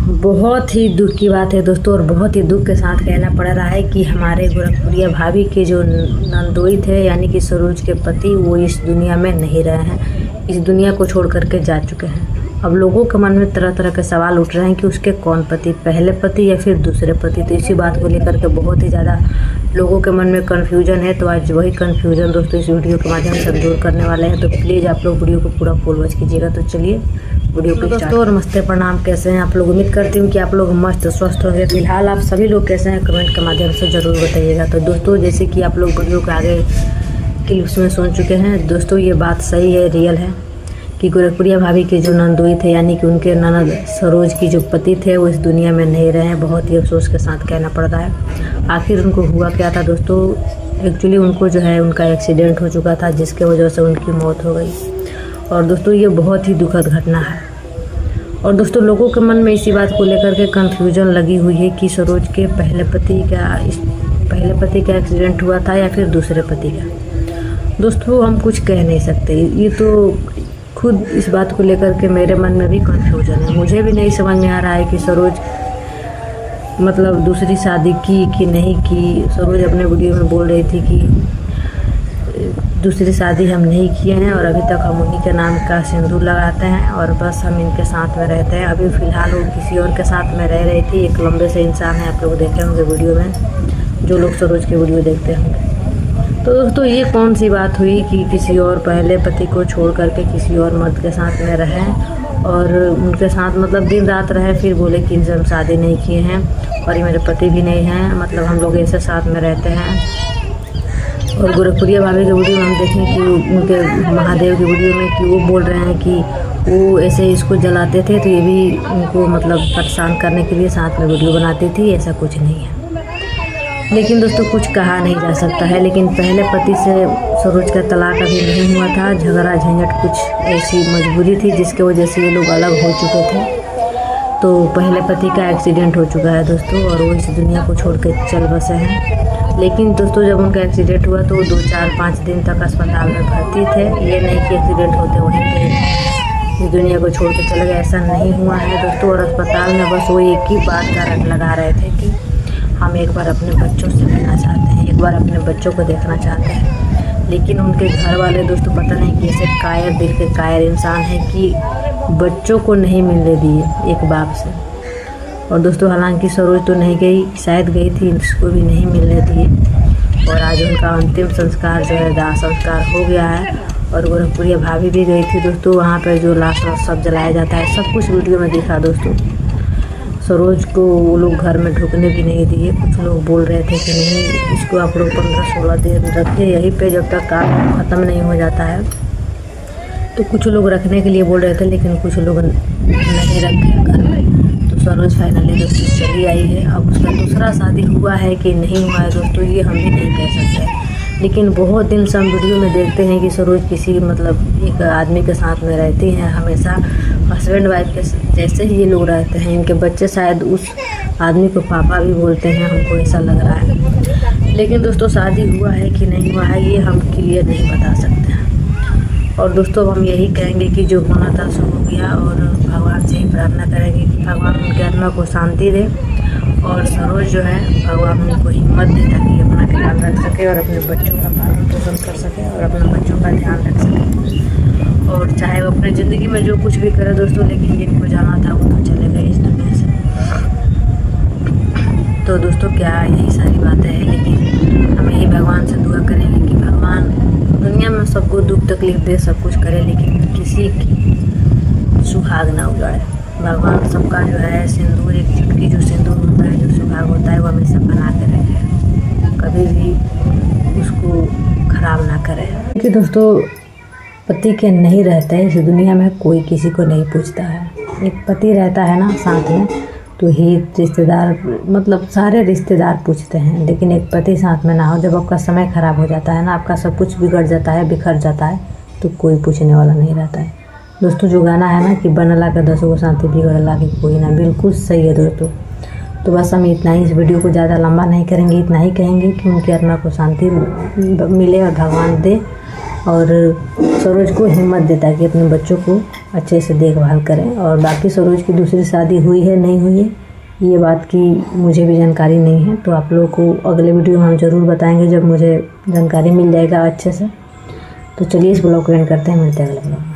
बहुत ही दुख की बात है दोस्तों, और बहुत ही दुख के साथ कहना पड़ रहा है कि हमारे गोरखपुरिया भाभी के जो नंदोई थे यानी कि सरोज के पति, वो इस दुनिया में नहीं रहे हैं, इस दुनिया को छोड़ करके जा चुके हैं। अब लोगों के मन में तरह तरह के सवाल उठ रहे हैं कि उसके कौन पति, पहले पति या फिर दूसरे पति। तो इसी बात को लेकर के बहुत ही ज़्यादा लोगों के मन में कन्फ्यूजन है। तो आज वही कन्फ्यूजन दोस्तों इस वीडियो के माध्यम से दूर करने वाले हैं। तो प्लीज़ आप लोग वीडियो को पूरा फुल वॉच कीजिएगा। तो चलिए वीडियो को दोस्तों। और नमस्ते, प्रणाम, कैसे हैं आप लोग? उम्मीद करती हूँ कि आप लोग मस्त स्वस्थ होंगे। फिलहाल आप सभी लोग कैसे हैं कमेंट के माध्यम से ज़रूर बताइएगा। तो दोस्तों जैसे कि आप लोग वीडियो के आगे क्लिप्स में सुन चुके हैं दोस्तों, ये बात सही है, रियल है कि गोरखपुरिया भाभी के जो नंदोई थे यानी कि उनके ननद सरोज की जो पति थे वो इस दुनिया में नहीं रहे हैं। बहुत ही अफसोस के साथ कहना पड़ रहा है। आखिर उनको हुआ क्या था दोस्तों? एक्चुअली उनको जो है उनका एक्सीडेंट हो चुका था, जिसके वजह से उनकी मौत हो गई। और दोस्तों ये बहुत ही दुखद घटना है। और दोस्तों लोगों के मन में इसी बात को लेकर के कन्फ्यूजन लगी हुई है कि सरोज के पहले पति का एक्सीडेंट हुआ था या फिर दूसरे पति का। दोस्तों हम कुछ कह नहीं सकते, ये तो खुद इस बात को लेकर के मेरे मन में भी कन्फ्यूजन है। मुझे भी नहीं समझ में आ रहा है कि सरोज मतलब दूसरी शादी की कि नहीं की। सरोज अपने वीडियो में बोल रही थी कि दूसरी शादी हम नहीं किए हैं और अभी तक हम उन्हीं के नाम का सिंदूर लगाते हैं और बस हम इनके साथ में रहते हैं। अभी फ़िलहाल वो किसी और के साथ में रह रही थी। एक लंबे से इंसान है, आप लोग देखे होंगे वीडियो में, जो लोग सरोज के वीडियो देखते होंगे। तो दोस्तों ये कौन सी बात हुई कि किसी और पहले पति को छोड़ करके किसी और मर्द के साथ में रहें और उनके साथ मतलब दिन रात रहे, फिर बोले कि इनसे हम शादी नहीं किए हैं और ये मेरे पति भी नहीं हैं, मतलब हम लोग ऐसे साथ में रहते हैं। और गोरखपुरिया भाभी के वीडियो में हम देखें कि उनके महादेव के वीडियो में कि वो बोल रहे हैं कि वो ऐसे इसको जलाते थे, तो ये भी उनको मतलब परेशान करने के लिए साथ में वीडियो बनाती थी। ऐसा कुछ नहीं है, लेकिन दोस्तों कुछ कहा नहीं जा सकता है। लेकिन पहले पति से सरोज का तलाक अभी नहीं हुआ था, झगड़ा झंझट कुछ ऐसी मजबूरी थी जिसके वजह से ये लोग अलग हो चुके थे। तो पहले पति का एक्सीडेंट हो चुका है दोस्तों और वो इस दुनिया को छोड़ के चल बसे हैं। लेकिन दोस्तों जब उनका एक्सीडेंट हुआ तो 2, 4, 5 दिन तक अस्पताल में भर्ती थे। ये नहीं कि एक्सीडेंट होते वहीं पे इस दुनिया को छोड़ के चले गए, ऐसा नहीं हुआ है दोस्तों। और अस्पताल में बस वो एक ही बात का रट लगा रहे थे कि हम एक बार अपने बच्चों से मिलना चाहते हैं, एक बार अपने बच्चों को देखना चाहते हैं। लेकिन उनके घर वाले दोस्तों पता नहीं कैसे कायर दिल के कायर इंसान है कि बच्चों को नहीं मिलने दिए एक बाप से। और दोस्तों हालांकि सरोज तो नहीं गई, शायद गई थी, इसको भी नहीं मिलने दिए। और आज उनका अंतिम संस्कार जो है दाह संस्कार हो गया है। और गोरखपुरिया भाभी भी गई थी दोस्तों, वहाँ पर जो लाश सब जलाया जाता है, सब कुछ वीडियो में दिखा दोस्तों। सरोज को वो लोग घर में ढुकने भी नहीं दिए। कुछ लोग बोल रहे थे कि नहीं, इसको आप लोग 15-16 दिन रखिए यहीं पे जब तक काम ख़त्म नहीं हो जाता है। तो कुछ लोग रखने के लिए बोल रहे थे, लेकिन कुछ लोग नहीं रखे घर में। तो सरोज फाइनली दोस्तों चली आई है। अब उसका दूसरा शादी हुआ है कि नहीं हुआ है दोस्तों ये हम भी नहीं कह सकते। लेकिन बहुत दिन से हम वीडियो में देखते हैं कि सरोज किसी मतलब एक आदमी के साथ में रहती हैं, हमेशा हस्बैंड वाइफ के जैसे ही ये लोग रहते हैं। इनके बच्चे शायद उस आदमी को पापा भी बोलते हैं, हमको ऐसा लग रहा है। लेकिन दोस्तों शादी हुआ है कि नहीं हुआ है ये हम क्लियर नहीं बता सकते हैं। और दोस्तों हम यही कहेंगे कि जो होना था सो हो गया, और भगवान से ही प्रार्थना करेंगे कि भगवान उनके आत्मा को शांति दे और सरोज जो है भगवान उनको हिम्मत दे ताकि अपना ख्याल रख सके और अपने बच्चों का पालन पोषण कर सके और अपने बच्चों का ध्यान रख सके। और चाहे वो अपनी ज़िंदगी में जो कुछ भी करे दोस्तों, लेकिन जिनको जाना था वो तो चले गए इस दुनिया से। तो दोस्तों क्या यही सारी बातें हैं, लेकिन हम यही भगवान से दुआ करेंगे कि भगवान दुनिया में सबको दुख तकलीफ दे, सब कुछ करे, लेकिन किसी की सुहाग ना उजाड़े। भगवान सबका जो है सिंदूर, एक चुटकी जो सिंदूर होता है, जो सुहाग होता है, वो हमेशा बना के रखे, कभी भी उसको खराब ना करे। क्योंकि दोस्तों पति के नहीं रहते इस दुनिया में कोई किसी को नहीं पूछता है। एक पति रहता है ना साथ में तो ही रिश्तेदार मतलब सारे रिश्तेदार पूछते हैं, लेकिन एक पति साथ में ना हो, जब आपका समय ख़राब हो जाता है ना, आपका सब कुछ बिगड़ जाता है, बिखर जाता है, तो कोई पूछने वाला नहीं रहता है। दोस्तों जो गाना है ना कि बनला के 10 गो साथी बिगड़ला के कोई ना, बिल्कुल सही है दोस्तों। तो बस हम इतना ही, इस वीडियो को ज़्यादा लंबा नहीं करेंगे, इतना ही कहेंगे कि उनकी आत्मा को शांति मिले और भगवान दे और सरोज को हिम्मत दे ताकि अपने बच्चों को अच्छे से देखभाल करें। और बाकी सरोज की दूसरी शादी हुई है नहीं हुई है ये बात की मुझे भी जानकारी नहीं है, तो आप लोगों को अगले वीडियो में हम ज़रूर बताएंगे जब मुझे जानकारी मिल जाएगा अच्छे से। तो चलिए इस ब्लॉग को एंड करते हैं, मिलते हैं अगले ब्लॉग में।